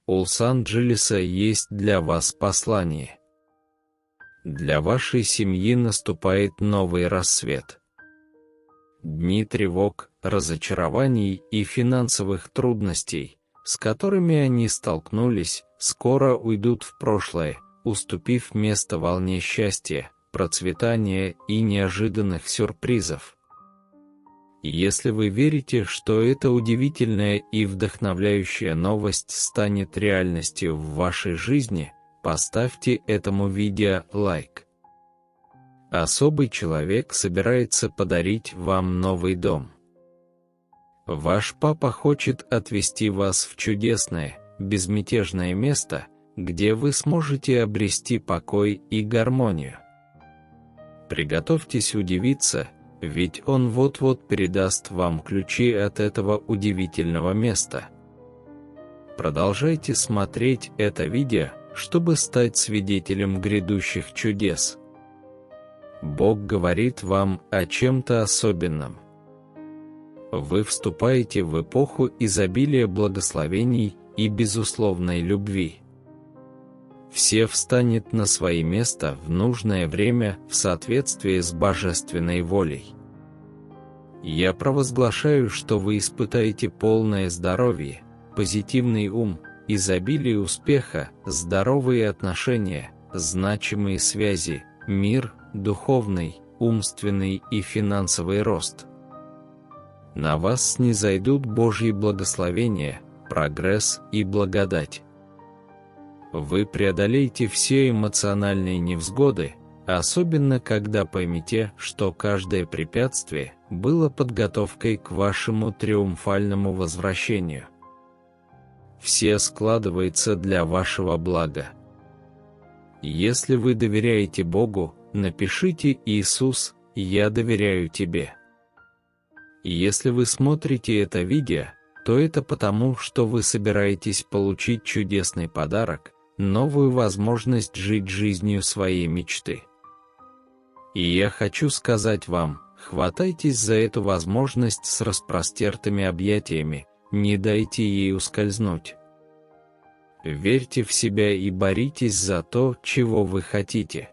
У Лос-Анджелеса есть для вас послание. Для вашей семьи наступает новый рассвет. Дни тревог, разочарований и финансовых трудностей, с которыми они столкнулись, скоро уйдут в прошлое, уступив место волне счастья, процветания и неожиданных сюрпризов. Если вы верите, что эта удивительная и вдохновляющая новость станет реальностью в вашей жизни, поставьте этому видео лайк. Особый человек собирается подарить вам новый дом. Ваш папа хочет отвезти вас в чудесное, безмятежное место, где вы сможете обрести покой и гармонию. Приготовьтесь удивиться, ведь он вот-вот передаст вам ключи от этого удивительного места. Продолжайте смотреть это видео, чтобы стать свидетелем грядущих чудес. Бог говорит вам о чем-то особенном. Вы вступаете в эпоху изобилия благословений и безусловной любви. Все встанет на свои места в нужное время в соответствии с божественной волей. Я провозглашаю, что вы испытаете полное здоровье, позитивный ум, изобилие успеха, здоровые отношения, значимые связи, мир, духовный, умственный и финансовый рост. На вас снизойдут Божьи благословения, прогресс и благодать. Вы преодолеете все эмоциональные невзгоды, особенно когда поймете, что каждое препятствие было подготовкой к вашему триумфальному возвращению. Все складывается для вашего блага. Если вы доверяете Богу, напишите: «Иисус, я доверяю Тебе». Если вы смотрите это видео, то это потому, что вы собираетесь получить чудесный подарок, новую возможность жить жизнью своей мечты. И я хочу сказать вам, хватайтесь за эту возможность с распростертыми объятиями, не дайте ей ускользнуть. Верьте в себя и боритесь за то, чего вы хотите.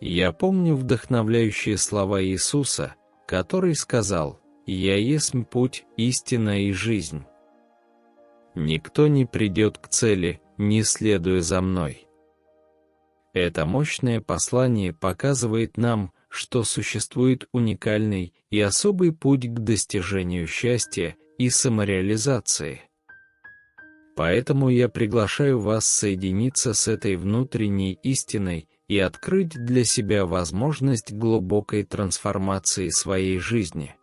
Я помню вдохновляющие слова Иисуса, который сказал: «Я есть путь, истина и жизнь. Никто не придет к цели, не следуя за мной». Это мощное послание показывает нам, что существует уникальный и особый путь к достижению счастья и самореализации. Поэтому я приглашаю вас соединиться с этой внутренней истиной и открыть для себя возможность глубокой трансформации своей жизни.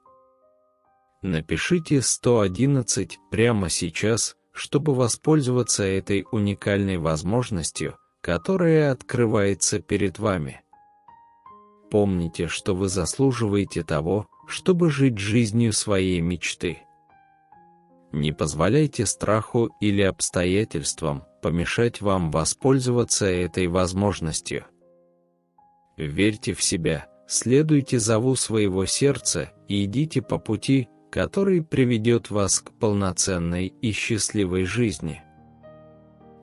Напишите 111 прямо сейчас, чтобы воспользоваться этой уникальной возможностью, которая открывается перед вами. Помните, что вы заслуживаете того, чтобы жить жизнью своей мечты. Не позволяйте страху или обстоятельствам помешать вам воспользоваться этой возможностью. Верьте в себя, следуйте зову своего сердца и идите по пути, который приведет вас к полноценной и счастливой жизни.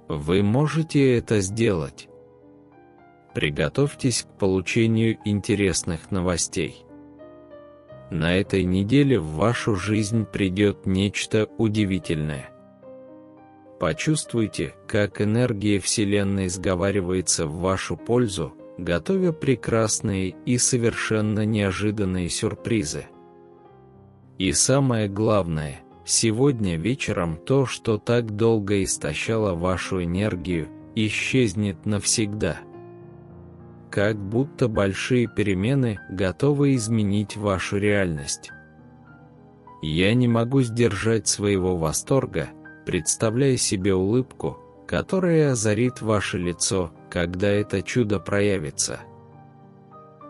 Вы можете это сделать. Приготовьтесь к получению интересных новостей. На этой неделе в вашу жизнь придет нечто удивительное. Почувствуйте, как энергия Вселенной сговаривается в вашу пользу, готовя прекрасные и совершенно неожиданные сюрпризы. И самое главное, сегодня вечером то, что так долго истощало вашу энергию, исчезнет навсегда. Как будто большие перемены готовы изменить вашу реальность. Я не могу сдержать своего восторга, представляя себе улыбку, которая озарит ваше лицо, когда это чудо проявится.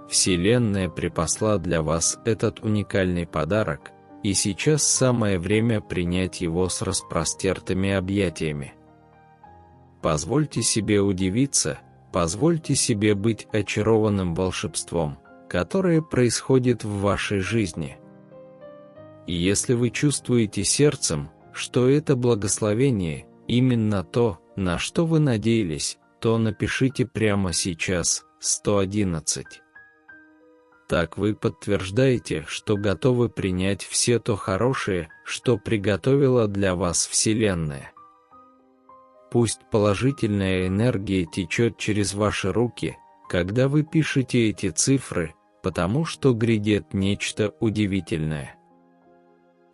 Вселенная припасла для вас этот уникальный подарок, и сейчас самое время принять его с распростертыми объятиями. Позвольте себе удивиться, позвольте себе быть очарованным волшебством, которое происходит в вашей жизни. И если вы чувствуете сердцем, что это благословение, именно то, на что вы надеялись, то напишите прямо сейчас 111. Так вы подтверждаете, что готовы принять все то хорошее, что приготовила для вас Вселенная. Пусть положительная энергия течет через ваши руки, когда вы пишете эти цифры, потому что грядет нечто удивительное.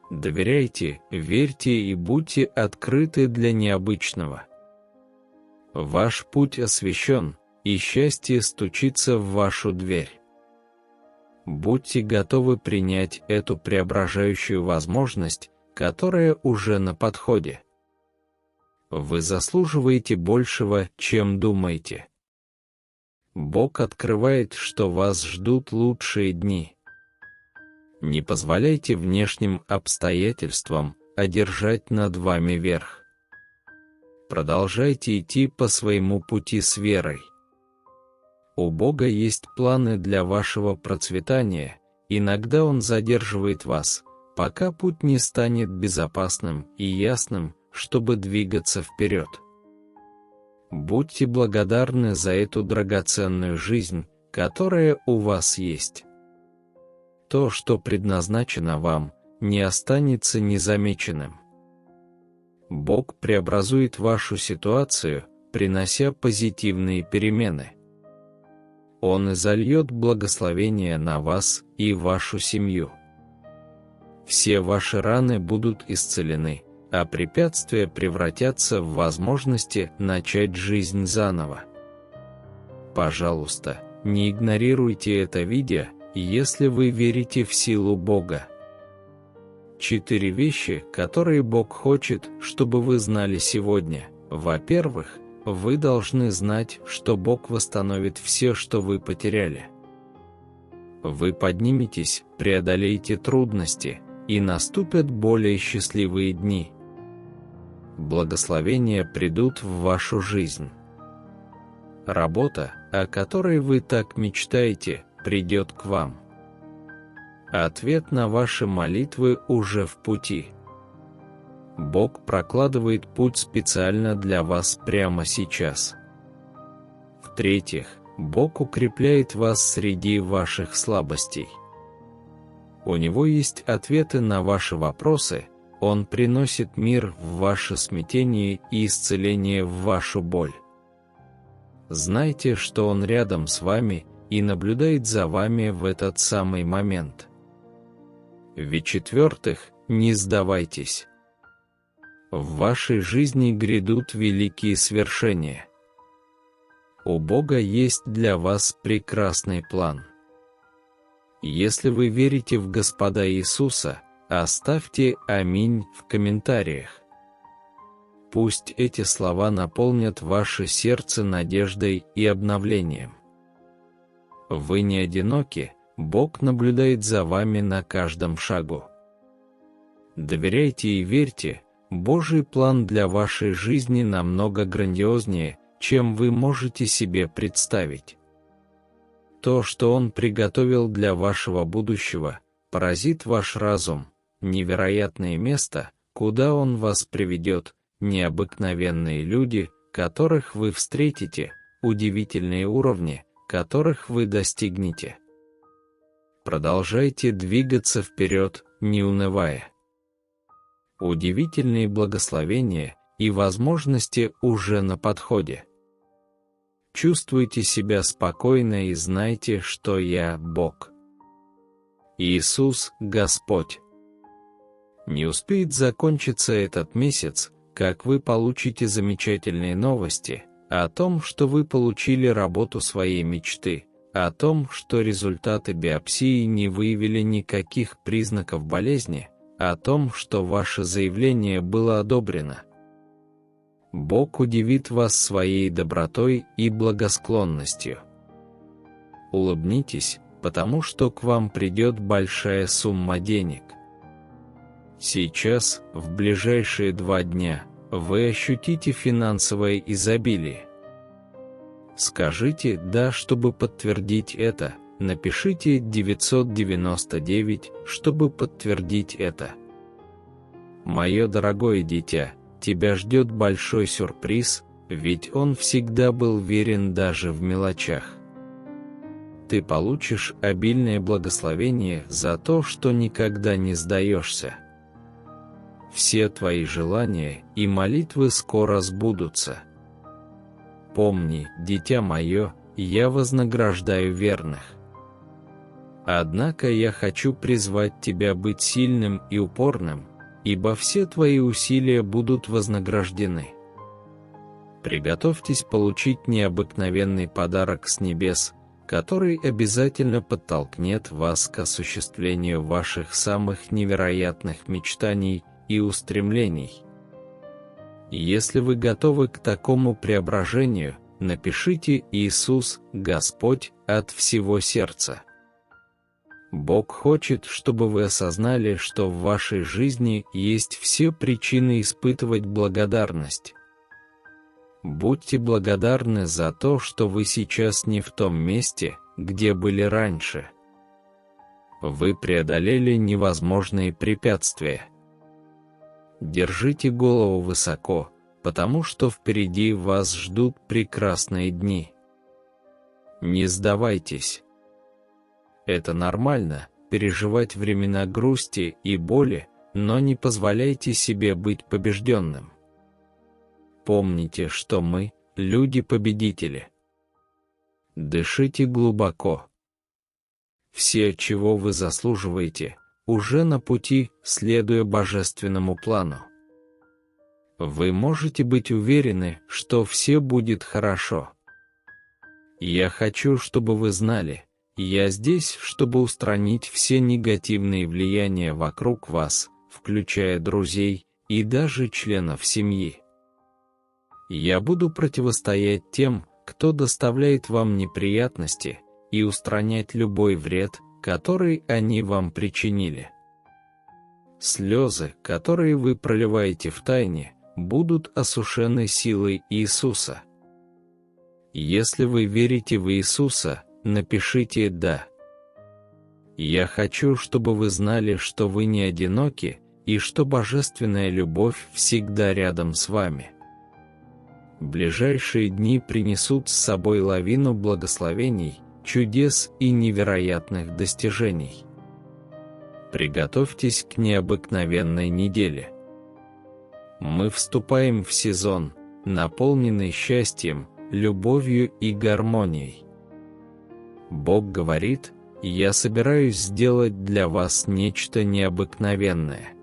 Доверяйте, верьте и будьте открыты для необычного. Ваш путь освящен, и счастье стучится в вашу дверь. Будьте готовы принять эту преображающую возможность, которая уже на подходе. Вы заслуживаете большего, чем думаете. Бог открывает, что вас ждут лучшие дни. Не позволяйте внешним обстоятельствам одержать над вами верх. Продолжайте идти по своему пути с верой. У Бога есть планы для вашего процветания, иногда Он задерживает вас, пока путь не станет безопасным и ясным, чтобы двигаться вперед. Будьте благодарны за эту драгоценную жизнь, которая у вас есть. То, что предназначено вам, не останется незамеченным. Бог преобразует вашу ситуацию, принося позитивные перемены. Он изольет благословение на вас и вашу семью. Все ваши раны будут исцелены, а препятствия превратятся в возможности начать жизнь заново. Пожалуйста, не игнорируйте это видео, если вы верите в силу Бога. 4 вещи, которые Бог хочет, чтобы вы знали сегодня. Во-первых, вы должны знать, что Бог восстановит все, что вы потеряли. Вы подниметесь, преодолеете трудности, и наступят более счастливые дни. Благословения придут в вашу жизнь. Работа, о которой вы так мечтаете, придет к вам. Ответ на ваши молитвы уже в пути. Бог прокладывает путь специально для вас прямо сейчас. В-третьих, Бог укрепляет вас среди ваших слабостей. У Него есть ответы на ваши вопросы, Он приносит мир в ваше смятение и исцеление в вашу боль. Знайте, что Он рядом с вами и наблюдает за вами в этот самый момент. В-четвертых, не сдавайтесь. В вашей жизни грядут великие свершения. У Бога есть для вас прекрасный план. Если вы верите в Господа Иисуса, оставьте «Аминь» в комментариях. Пусть эти слова наполнят ваше сердце надеждой и обновлением. Вы не одиноки, Бог наблюдает за вами на каждом шагу. Доверяйте и верьте, Божий план для вашей жизни намного грандиознее, чем вы можете себе представить. То, что Он приготовил для вашего будущего, поразит ваш разум, невероятное место, куда Он вас приведет, необыкновенные люди, которых вы встретите, удивительные уровни, которых вы достигнете. Продолжайте двигаться вперед, не унывая. Удивительные благословения и возможности уже на подходе. Чувствуйте себя спокойно и знайте, что я Бог. Иисус – Господь. Не успеет закончиться этот месяц, как вы получите замечательные новости о том, что вы получили работу своей мечты, о том, что результаты биопсии не выявили никаких признаков болезни, о том, что ваше заявление было одобрено. Бог удивит вас своей добротой и благосклонностью. Улыбнитесь, потому что к вам придет большая сумма денег. Сейчас, в ближайшие 2 дня, вы ощутите финансовое изобилие. Скажите «да», чтобы подтвердить это, напишите 999, чтобы подтвердить это. Мое дорогое дитя, тебя ждет большой сюрприз, ведь Он всегда был верен даже в мелочах. Ты получишь обильное благословение за то, что никогда не сдаешься. Все твои желания и молитвы скоро сбудутся. Помни, дитя мое, я вознаграждаю верных. Однако я хочу призвать тебя быть сильным и упорным, ибо все твои усилия будут вознаграждены. Приготовьтесь получить необыкновенный подарок с небес, который обязательно подтолкнет вас к осуществлению ваших самых невероятных мечтаний и устремлений. Если вы готовы к такому преображению, напишите «Иисус, Господь» от всего сердца. Бог хочет, чтобы вы осознали, что в вашей жизни есть все причины испытывать благодарность. Будьте благодарны за то, что вы сейчас не в том месте, где были раньше. Вы преодолели невозможные препятствия. Держите голову высоко, потому что впереди вас ждут прекрасные дни. Не сдавайтесь. Это нормально, переживать времена грусти и боли, но не позволяйте себе быть побежденным. Помните, что мы – люди-победители. Дышите глубоко. Все, чего вы заслуживаете, уже на пути, следуя божественному плану. Вы можете быть уверены, что все будет хорошо. Я хочу, чтобы вы знали, я здесь, чтобы устранить все негативные влияния вокруг вас, включая друзей и даже членов семьи. Я буду противостоять тем, кто доставляет вам неприятности, и устранять любой вред, который они вам причинили. Слезы, которые вы проливаете втайне, будут осушены силой Иисуса. Если вы верите в Иисуса, напишите «Да». Я хочу, чтобы вы знали, что вы не одиноки, и что божественная любовь всегда рядом с вами. Ближайшие дни принесут с собой лавину благословений, чудес и невероятных достижений. Приготовьтесь к необыкновенной неделе. Мы вступаем в сезон, наполненный счастьем, любовью и гармонией. Бог говорит: «Я собираюсь сделать для вас нечто необыкновенное».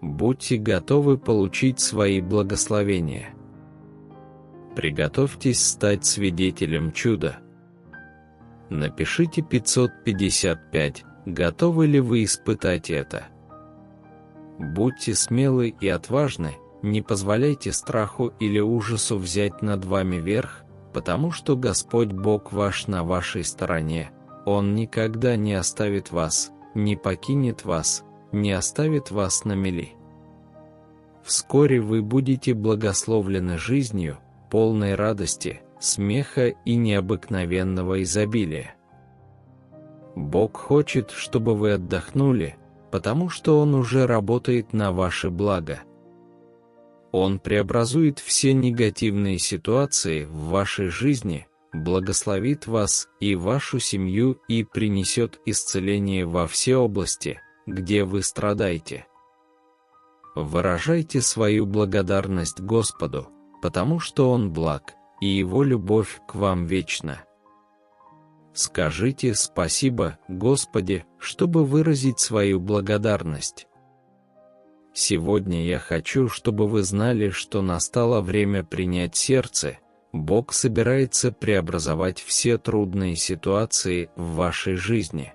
Будьте готовы получить свои благословения. Приготовьтесь стать свидетелем чуда. Напишите 555, готовы ли вы испытать это. Будьте смелы и отважны, не позволяйте страху или ужасу взять над вами верх, потому что Господь Бог ваш на вашей стороне, Он никогда не оставит вас, не покинет вас, не оставит вас на мели. Вскоре вы будете благословлены жизнью, полной радости, смеха и необыкновенного изобилия. Бог хочет, чтобы вы отдохнули, потому что Он уже работает на ваше благо. Он преобразует все негативные ситуации в вашей жизни, благословит вас и вашу семью и принесет исцеление во все области, где вы страдаете. Выражайте свою благодарность Господу, потому что Он благ, и Его любовь к вам вечна. Скажите «Спасибо, Господи», чтобы выразить свою благодарность. Сегодня я хочу, чтобы вы знали, что настало время принять сердце. Бог собирается преобразовать все трудные ситуации в вашей жизни.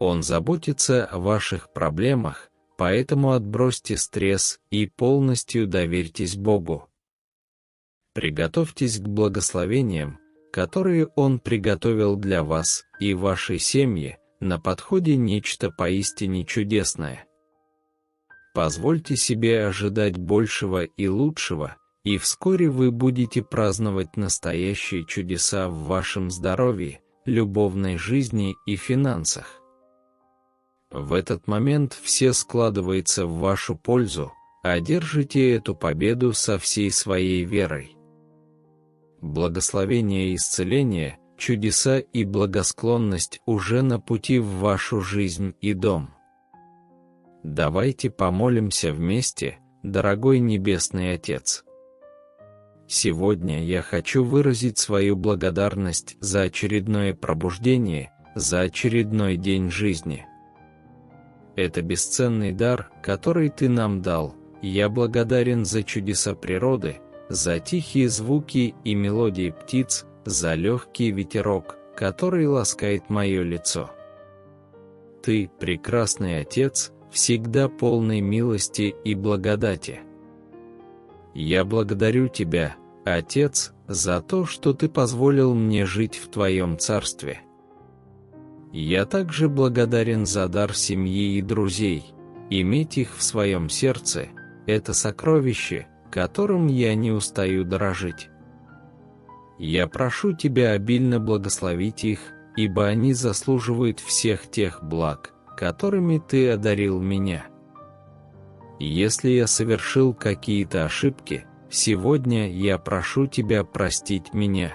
Он заботится о ваших проблемах, поэтому отбросьте стресс и полностью доверьтесь Богу. Приготовьтесь к благословениям, которые Он приготовил для вас и вашей семьи, на подходе нечто поистине чудесное. Позвольте себе ожидать большего и лучшего, и вскоре вы будете праздновать настоящие чудеса в вашем здоровье, любовной жизни и финансах. В этот момент все складывается в вашу пользу, одержите эту победу со всей своей верой. Благословение и исцеление, чудеса и благосклонность уже на пути в вашу жизнь и дом. Давайте помолимся вместе, дорогой Небесный Отец. Сегодня я хочу выразить свою благодарность за очередное пробуждение, за очередной день жизни. Это бесценный дар, который Ты нам дал. Я благодарен за чудеса природы, за тихие звуки и мелодии птиц, за легкий ветерок, который ласкает мое лицо. Ты, прекрасный Отец, всегда полный милости и благодати. Я благодарю Тебя, Отец, за то, что Ты позволил мне жить в Твоем Царстве. Я также благодарен за дар семьи и друзей. Иметь их в своем сердце – это сокровище, которым я не устаю дорожить. Я прошу Тебя обильно благословить их, ибо они заслуживают всех тех благ, которыми Ты одарил меня. Если я совершил какие-то ошибки, сегодня я прошу Тебя простить меня.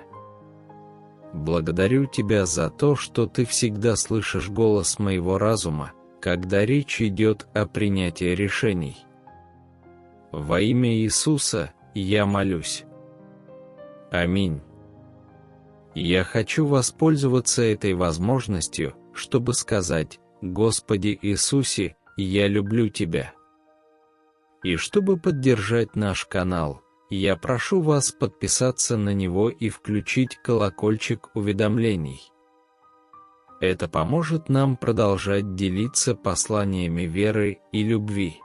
Благодарю Тебя за то, что Ты всегда слышишь голос моего разума, когда речь идет о принятии решений. Во имя Иисуса я молюсь. Аминь. Я хочу воспользоваться этой возможностью, чтобы сказать: Господи Иисусе, я люблю Тебя. И чтобы поддержать наш канал, я прошу вас подписаться на него и включить колокольчик уведомлений. Это поможет нам продолжать делиться посланиями веры и любви.